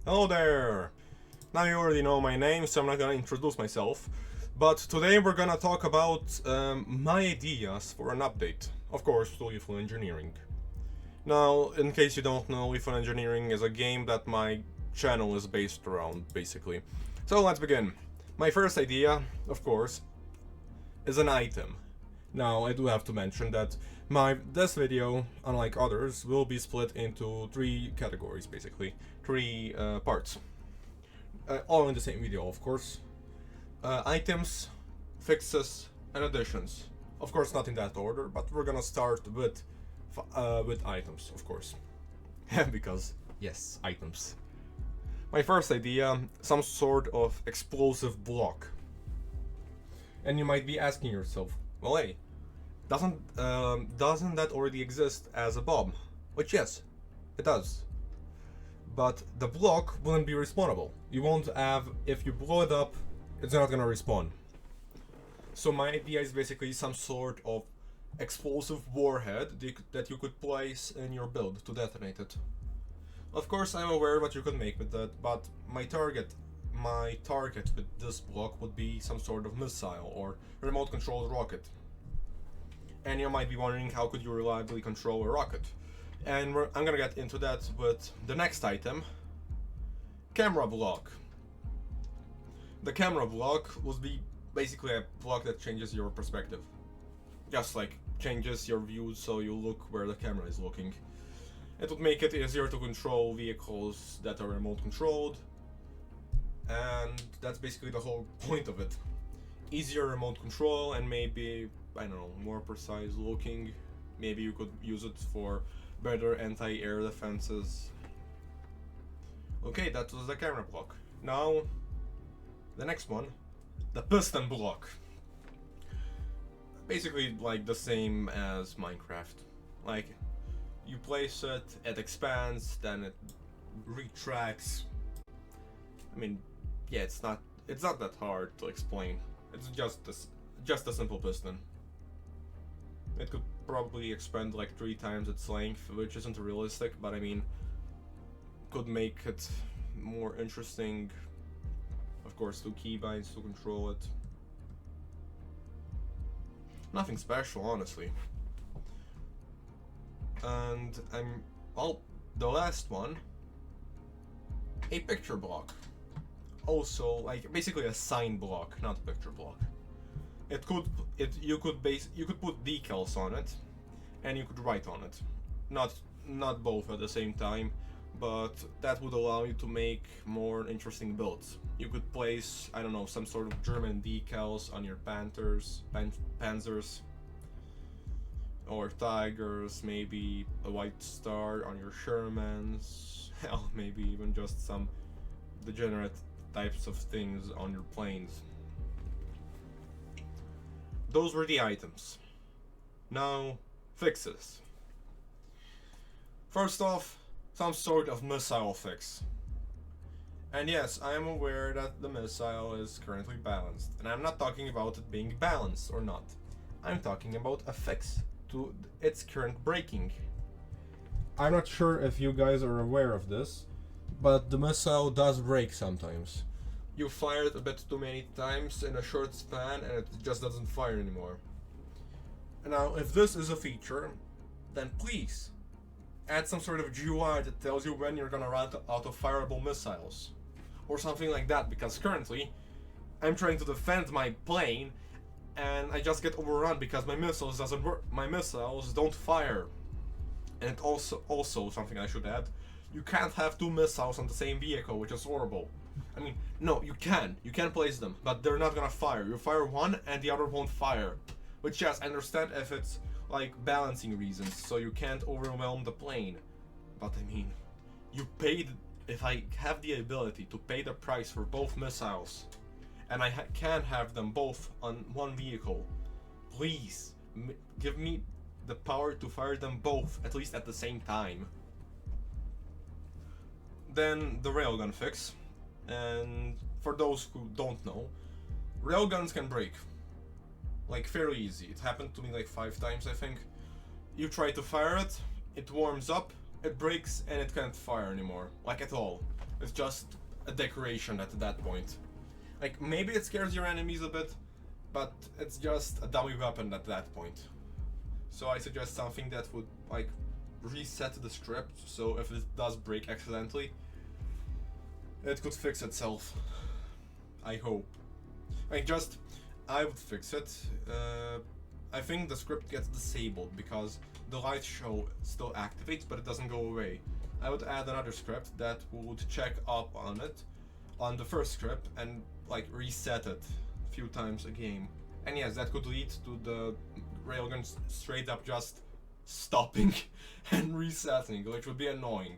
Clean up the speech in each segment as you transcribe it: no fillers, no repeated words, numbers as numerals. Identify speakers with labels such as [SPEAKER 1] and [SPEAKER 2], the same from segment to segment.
[SPEAKER 1] Hello there! Now you already know my name, so I'm not gonna introduce myself. But today we're gonna talk about my ideas for an update. Of course, to Lethal Engineering. Now, in case you don't know, Lethal Engineering is a game that my channel is based around, basically. So let's begin. My first idea, of course, is an item. Now, I do have to mention that this video, unlike others, will be split into three categories, basically. Three parts. All in the same video, of course. Items, fixes, and additions. Of course, not in that order, but we're gonna start with items, of course. Because, yes, items. My first idea, some sort of explosive block. And you might be asking yourself, well, hey, doesn't that already exist as a bomb? Which, yes, it does. But the block wouldn't be respawnable. You won't have, if you blow it up, it's not gonna respawn. So my idea is basically some sort of explosive warhead that you could place in your build to detonate it. Of course, I'm aware what you could make with that, but my target with this block would be some sort of missile or remote controlled rocket. And you might be wondering, how could you reliably control a rocket? And I'm gonna get into that with the next item, camera block. The camera block would be basically a block that changes your perspective. Just like changes your view so you look where the camera is looking. It would make it easier to control vehicles that are remote controlled, and that's basically the whole point of it. Easier remote control and maybe, I don't know, more precise looking. Maybe you could use it for better anti-air defenses. Okay, that was the camera block. Now, the next one, the piston block. Basically like the same as Minecraft. Like, you place it, it expands, then it retracts. I mean, yeah, it's not that hard to explain. It's just a simple piston. It could probably expand like 3 times its length, which isn't realistic, but I mean, could make it more interesting. Of course, 2 keybinds to control it. Nothing special, honestly. And the last one, a picture block. Also, like basically a sign block, not a picture block. You could put decals on it, and you could write on it. Not both at the same time, but that would allow you to make more interesting builds. You could place, I don't know, some sort of German decals on your Panzers, or Tigers, maybe a white star on your Shermans, hell, maybe even just some degenerate types of things on your planes. Those were the items. Now, fixes. First off, some sort of missile fix. And yes, I am aware that the missile is currently balanced, and I'm not talking about it being balanced or not. I'm talking about a fix to its current braking. I'm not sure if you guys are aware of this, but the missile does break sometimes. You fire it a bit too many times in a short span and it just doesn't fire anymore. Now, if this is a feature, then please add some sort of GUI that tells you when you're gonna run out of fireable missiles. Or something like that, because currently I'm trying to defend my plane and I just get overrun because my missiles doesn't work. My missiles don't fire. And also something I should add, you can't have 2 missiles on the same vehicle, which is horrible. I mean, no, you can place them, but they're not gonna fire. You fire one and the other won't fire. Which, yes, I understand if it's like balancing reasons, so you can't overwhelm the plane. But I mean, if I have the ability to pay the price for both missiles, and I can have them both on one vehicle, please give me the power to fire them both, at least at the same time. Then the railgun fix. And for those who don't know, railguns can break. Like, fairly easy. It happened to me like 5 times, I think. You try to fire it, it warms up, it breaks, and it can't fire anymore. Like, at all. It's just a decoration at that point. Like, maybe it scares your enemies a bit, but it's just a dummy weapon at that point. So I suggest something that would, like, reset the script, so if it does break accidentally, it could fix itself. I hope. Like, I would fix it. I think the script gets disabled because the light show still activates, but it doesn't go away. I would add another script that would check up on it, on the first script, and like reset it a few times a game. And yes, that could lead to the railgun straight up just stopping and resetting, which would be annoying.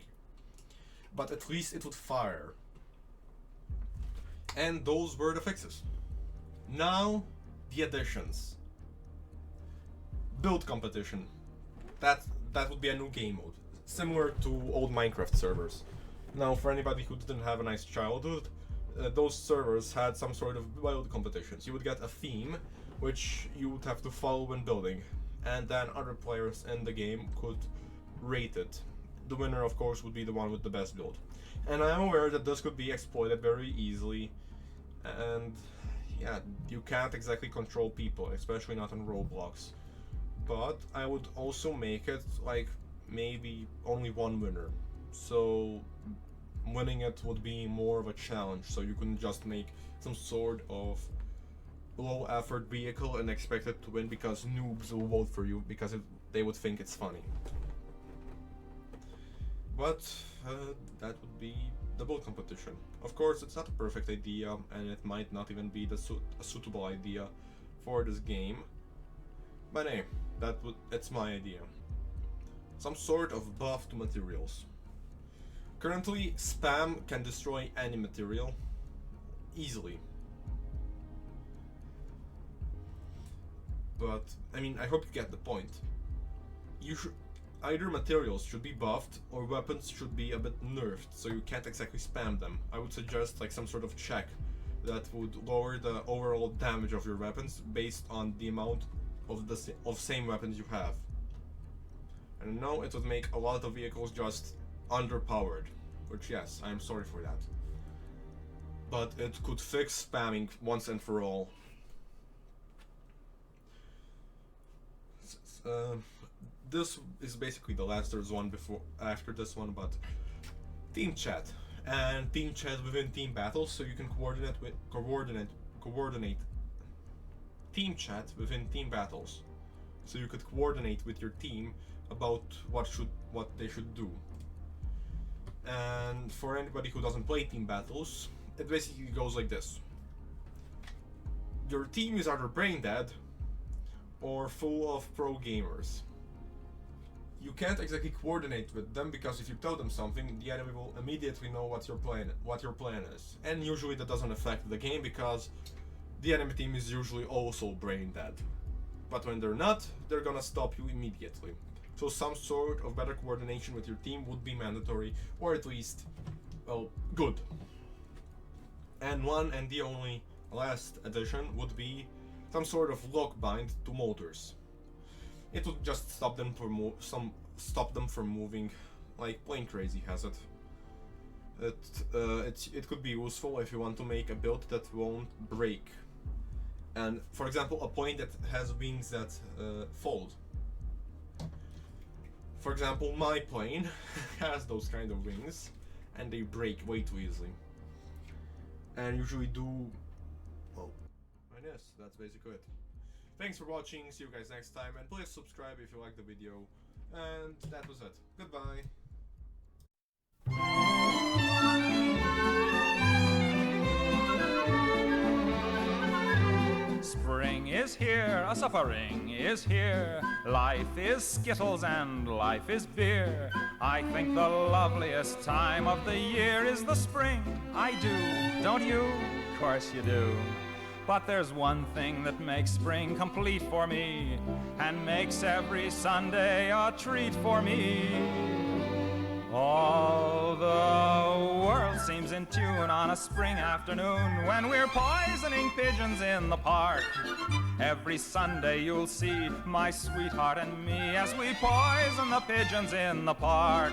[SPEAKER 1] But at least it would fire. And those were the fixes. Now, the additions. Build competition. That would be a new game mode, similar to old Minecraft servers. Now, for anybody who didn't have a nice childhood, those servers had some sort of build competitions. You would get a theme, which you would have to follow when building, and then other players in the game could rate it. The winner, of course, would be the one with the best build. And I am aware that this could be exploited very easily, and yeah, you can't exactly control people, especially not on Roblox. But I would also make it like maybe only one winner, so winning it would be more of a challenge, so you couldn't just make some sort of low effort vehicle and expect it to win because noobs will vote for you because they would think it's funny. But that would be the build competition. Of course, it's not a perfect idea, and it might not even be a suitable idea for this game. But hey, it's my idea. Some sort of buff to materials. Currently, spam can destroy any material easily. But I mean, I hope you get the point. Either materials should be buffed or weapons should be a bit nerfed, so you can't exactly spam them. I would suggest like some sort of check that would lower the overall damage of your weapons based on the amount of same weapons you have. And no, it would make a lot of vehicles just underpowered, which yes, I'm sorry for that. But it could fix spamming once and for all. This is basically the last. There's one after this one, but team chat and team chat within team battles, so you can coordinate team chat within team battles, so you could coordinate with your team about what they should do. And for anybody who doesn't play team battles, it basically goes like this: your team is either brain dead or full of pro gamers. You can't exactly coordinate with them because if you tell them something, the enemy will immediately know what your plan is. And usually that doesn't affect the game because the enemy team is usually also brain dead. But when they're not, they're gonna stop you immediately. So some sort of better coordination with your team would be mandatory, or at least, well, good. And one and the only last addition would be some sort of lock bind to motors. It would just stop them from moving, like Plane Crazy has it. It could be useful if you want to make a build that won't break. And for example, a plane that has wings that fold. For example, my plane has those kind of wings, and they break way too easily. And usually do, well, I guess that's basically it. Thanks for watching, see you guys next time, and please subscribe if you liked the video. And that was it. Goodbye.
[SPEAKER 2] Spring is here, a suffering is here. Life is Skittles and life is beer. I think the loveliest time of the year is the spring. I do, don't you? Of course you do. But there's one thing that makes spring complete for me, and makes every Sunday a treat for me. All the world seems in tune on a spring afternoon when we're poisoning pigeons in the park. Every Sunday you'll see my sweetheart and me as we poison the pigeons in the park.